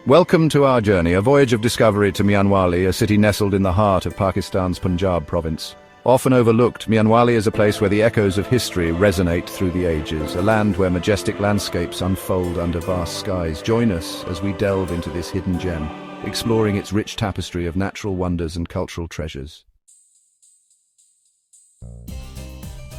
Welcome to our journey, a voyage of discovery to Mianwali, a city nestled in the heart of Pakistan's Punjab province. Often overlooked, Mianwali is a place where the echoes of history resonate through the ages, a land where majestic landscapes unfold under vast skies. Join us as we delve into this hidden gem, exploring its rich tapestry of natural wonders and cultural treasures.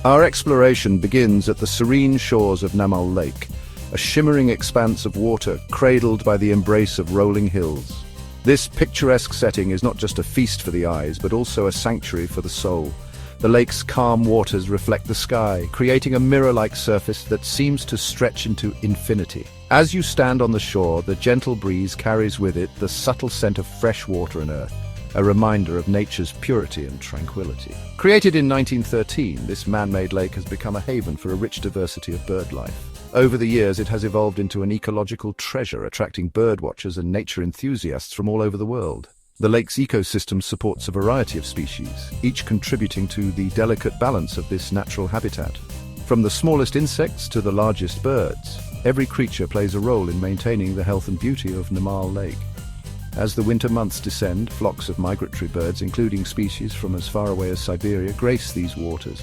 Our exploration begins at the serene shores of Namal Lake, a shimmering expanse of water cradled by the embrace of rolling hills. This picturesque setting is not just a feast for the eyes, but also a sanctuary for the soul. The lake's calm waters reflect the sky, creating a mirror-like surface that seems to stretch into infinity. As you stand on the shore, the gentle breeze carries with it the subtle scent of fresh water and earth, a reminder of nature's purity and tranquility. Created in 1913, this man-made lake has become a haven for a rich diversity of bird life. Over the years, it has evolved into an ecological treasure, attracting birdwatchers and nature enthusiasts from all over the world. The lake's ecosystem supports a variety of species, each contributing to the delicate balance of this natural habitat. From the smallest insects to the largest birds, every creature plays a role in maintaining the health and beauty of Namal Lake. As the winter months descend, flocks of migratory birds, including species from as far away as Siberia, grace these waters,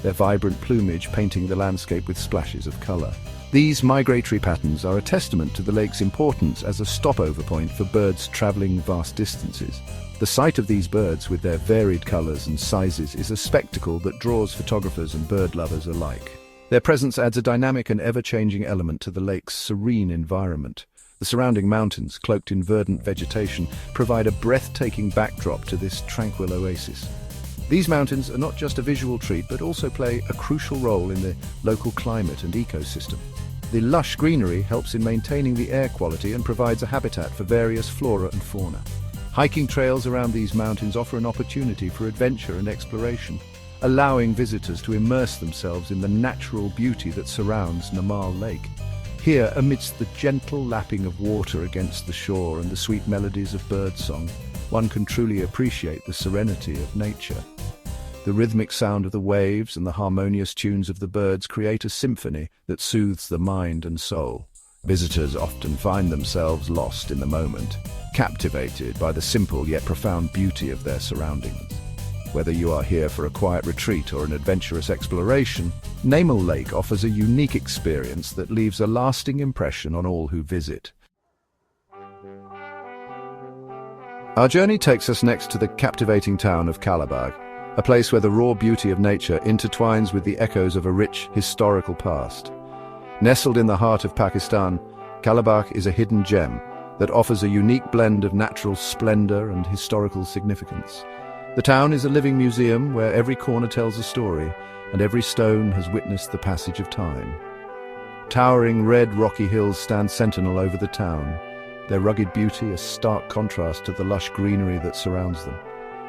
their vibrant plumage painting the landscape with splashes of color. These migratory patterns are a testament to the lake's importance as a stopover point for birds traveling vast distances. The sight of these birds with their varied colors and sizes is a spectacle that draws photographers and bird lovers alike. Their presence adds a dynamic and ever-changing element to the lake's serene environment. The surrounding mountains, cloaked in verdant vegetation, provide a breathtaking backdrop to this tranquil oasis. These mountains are not just a visual treat, but also play a crucial role in the local climate and ecosystem. The lush greenery helps in maintaining the air quality and provides a habitat for various flora and fauna. Hiking trails around these mountains offer an opportunity for adventure and exploration, allowing visitors to immerse themselves in the natural beauty that surrounds Namal Lake. Here, amidst the gentle lapping of water against the shore and the sweet melodies of birdsong, one can truly appreciate the serenity of nature. The rhythmic sound of the waves and the harmonious tunes of the birds create a symphony that soothes the mind and soul. Visitors often find themselves lost in the moment, captivated by the simple yet profound beauty of their surroundings. Whether you are here for a quiet retreat or an adventurous exploration, Namal Lake offers a unique experience that leaves a lasting impression on all who visit. Our journey takes us next to the captivating town of Kalabagh, a place where the raw beauty of nature intertwines with the echoes of a rich, historical past. Nestled in the heart of Pakistan, Kalabagh is a hidden gem that offers a unique blend of natural splendor and historical significance. The town is a living museum where every corner tells a story, and every stone has witnessed the passage of time. Towering red rocky hills stand sentinel over the town, their rugged beauty a stark contrast to the lush greenery that surrounds them.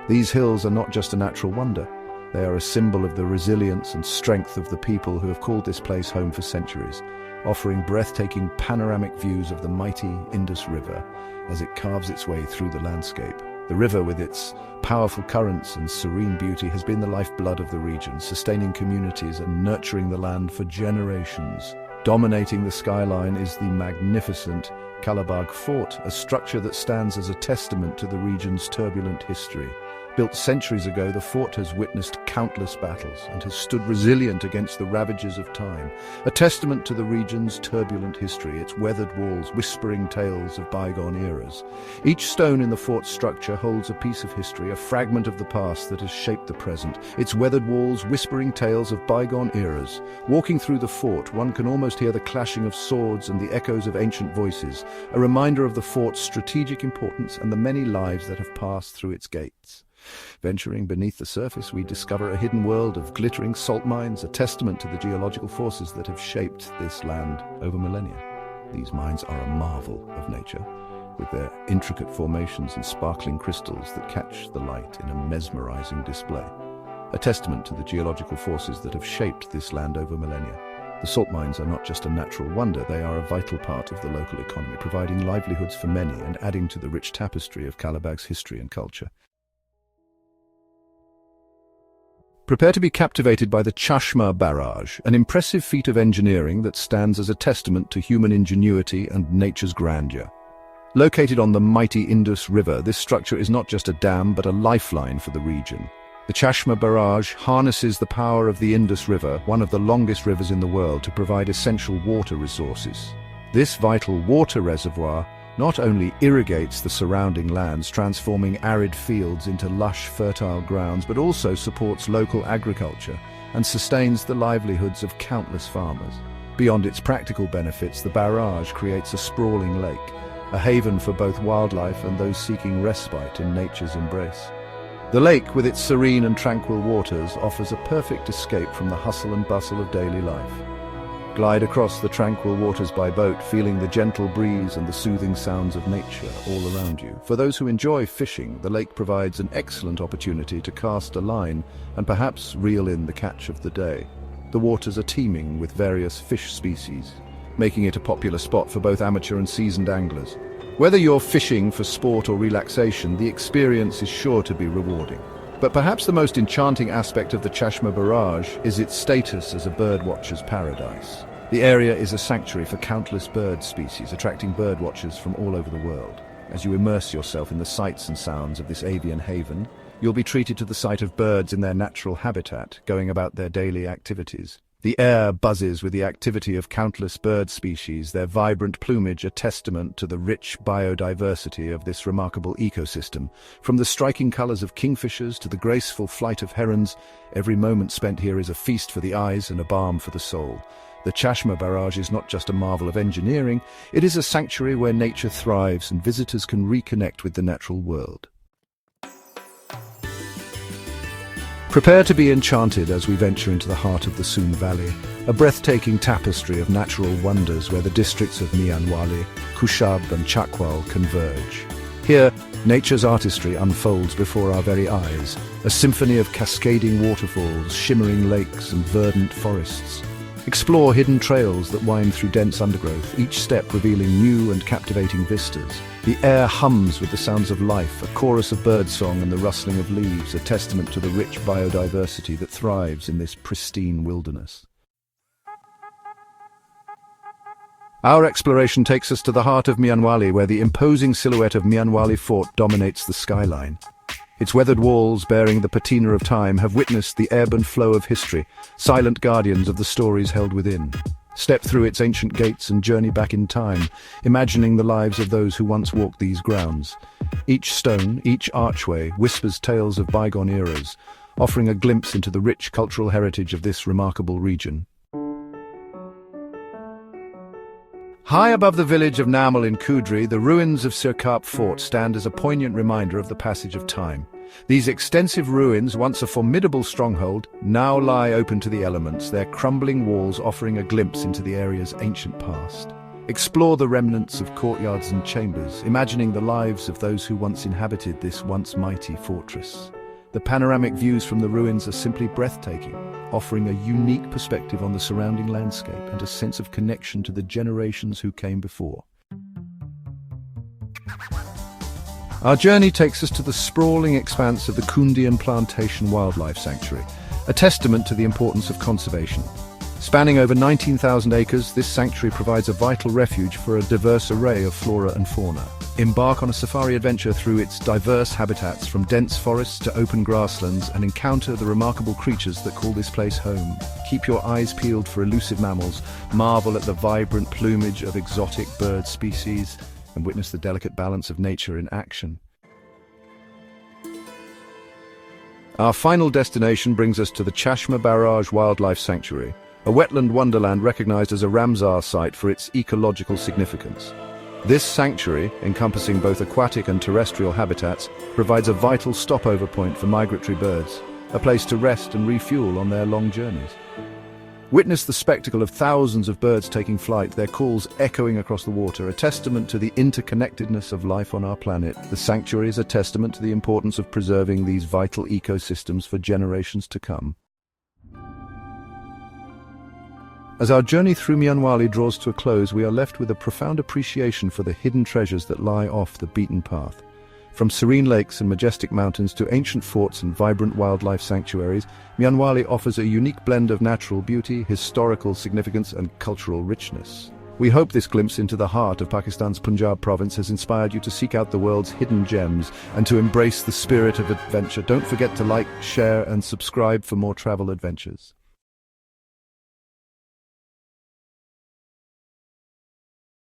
These hills are not just a natural wonder, they are a symbol of the resilience and strength of the people who have called this place home for centuries, offering breathtaking panoramic views of the mighty Indus River as it carves its way through the landscape. The river, with its powerful currents and serene beauty, has been the lifeblood of the region, sustaining communities and nurturing the land for generations. Dominating the skyline is the magnificent Kalabagh Fort, a structure that stands as a testament to the region's turbulent history. Built centuries ago, the fort has witnessed countless battles and has stood resilient against the ravages of time. A testament to the region's turbulent history, its weathered walls whispering tales of bygone eras. Each stone in the fort's structure holds a piece of history, a fragment of the past that has shaped the present, its weathered walls whispering tales of bygone eras. Walking through the fort, one can almost hear the clashing of swords and the echoes of ancient voices, a reminder of the fort's strategic importance and the many lives that have passed through its gates. Venturing beneath the surface, we discover a hidden world of glittering salt mines, a testament to the geological forces that have shaped this land over millennia. These mines are a marvel of nature, with their intricate formations and sparkling crystals that catch the light in a mesmerizing display. A testament to the geological forces that have shaped this land over millennia. The salt mines are not just a natural wonder, they are a vital part of the local economy, providing livelihoods for many and adding to the rich tapestry of Kalabagh's history and culture. Prepare to be captivated by the Chashma Barrage, an impressive feat of engineering that stands as a testament to human ingenuity and nature's grandeur. Located on the mighty Indus River, this structure is not just a dam but a lifeline for the region. The Chashma Barrage harnesses the power of the Indus River, one of the longest rivers in the world, to provide essential water resources. This vital water reservoir not only irrigates the surrounding lands, transforming arid fields into lush, fertile grounds, but also supports local agriculture and sustains the livelihoods of countless farmers. Beyond its practical benefits, the barrage creates a sprawling lake, a haven for both wildlife and those seeking respite in nature's embrace. The lake, with its serene and tranquil waters, offers a perfect escape from the hustle and bustle of daily life. Glide across the tranquil waters by boat, feeling the gentle breeze and the soothing sounds of nature all around you. For those who enjoy fishing, the lake provides an excellent opportunity to cast a line and perhaps reel in the catch of the day. The waters are teeming with various fish species, making it a popular spot for both amateur and seasoned anglers. Whether you're fishing for sport or relaxation, the experience is sure to be rewarding. But perhaps the most enchanting aspect of the Chashma Barrage is its status as a birdwatcher's paradise. The area is a sanctuary for countless bird species, attracting birdwatchers from all over the world. As you immerse yourself in the sights and sounds of this avian haven, you'll be treated to the sight of birds in their natural habitat, going about their daily activities. The air buzzes with the activity of countless bird species, their vibrant plumage a testament to the rich biodiversity of this remarkable ecosystem. From the striking colors of kingfishers to the graceful flight of herons, every moment spent here is a feast for the eyes and a balm for the soul. The Chashma Barrage is not just a marvel of engineering, it is a sanctuary where nature thrives and visitors can reconnect with the natural world. Prepare to be enchanted as we venture into the heart of the Soon Valley, a breathtaking tapestry of natural wonders where the districts of Mianwali, Kushab and Chakwal converge. Here, nature's artistry unfolds before our very eyes, a symphony of cascading waterfalls, shimmering lakes and verdant forests. Explore hidden trails that wind through dense undergrowth, each step revealing new and captivating vistas. The air hums with the sounds of life, a chorus of birdsong and the rustling of leaves, a testament to the rich biodiversity that thrives in this pristine wilderness. Our exploration takes us to the heart of Mianwali, where the imposing silhouette of Mianwali Fort dominates the skyline. Its weathered walls, bearing the patina of time, have witnessed the ebb and flow of history, silent guardians of the stories held within. Step through its ancient gates and journey back in time, imagining the lives of those who once walked these grounds. Each stone, each archway, whispers tales of bygone eras, offering a glimpse into the rich cultural heritage of this remarkable region. High above the village of Namal in Kudri, the ruins of Sirkap Fort stand as a poignant reminder of the passage of time. These extensive ruins, once a formidable stronghold, now lie open to the elements, their crumbling walls offering a glimpse into the area's ancient past. Explore the remnants of courtyards and chambers, imagining the lives of those who once inhabited this once mighty fortress. The panoramic views from the ruins are simply breathtaking, offering a unique perspective on the surrounding landscape and a sense of connection to the generations who came before. Our journey takes us to the sprawling expanse of the Kundian Plantation Wildlife Sanctuary, a testament to the importance of conservation. Spanning over 19,000 acres, this sanctuary provides a vital refuge for a diverse array of flora and fauna. Embark on a safari adventure through its diverse habitats, from dense forests to open grasslands, and encounter the remarkable creatures that call this place home. Keep your eyes peeled for elusive mammals, marvel at the vibrant plumage of exotic bird species, and witness the delicate balance of nature in action. Our final destination brings us to the Chashma Barrage Wildlife Sanctuary, a wetland wonderland recognized as a Ramsar site for its ecological significance. This sanctuary, encompassing both aquatic and terrestrial habitats, provides a vital stopover point for migratory birds, a place to rest and refuel on their long journeys. Witness the spectacle of thousands of birds taking flight, their calls echoing across the water, a testament to the interconnectedness of life on our planet. The sanctuary is a testament to the importance of preserving these vital ecosystems for generations to come. As our journey through Mianwali draws to a close, we are left with a profound appreciation for the hidden treasures that lie off the beaten path. From serene lakes and majestic mountains to ancient forts and vibrant wildlife sanctuaries, Mianwali offers a unique blend of natural beauty, historical significance, and cultural richness. We hope this glimpse into the heart of Pakistan's Punjab province has inspired you to seek out the world's hidden gems and to embrace the spirit of adventure. Don't forget to like, share, and subscribe for more travel adventures.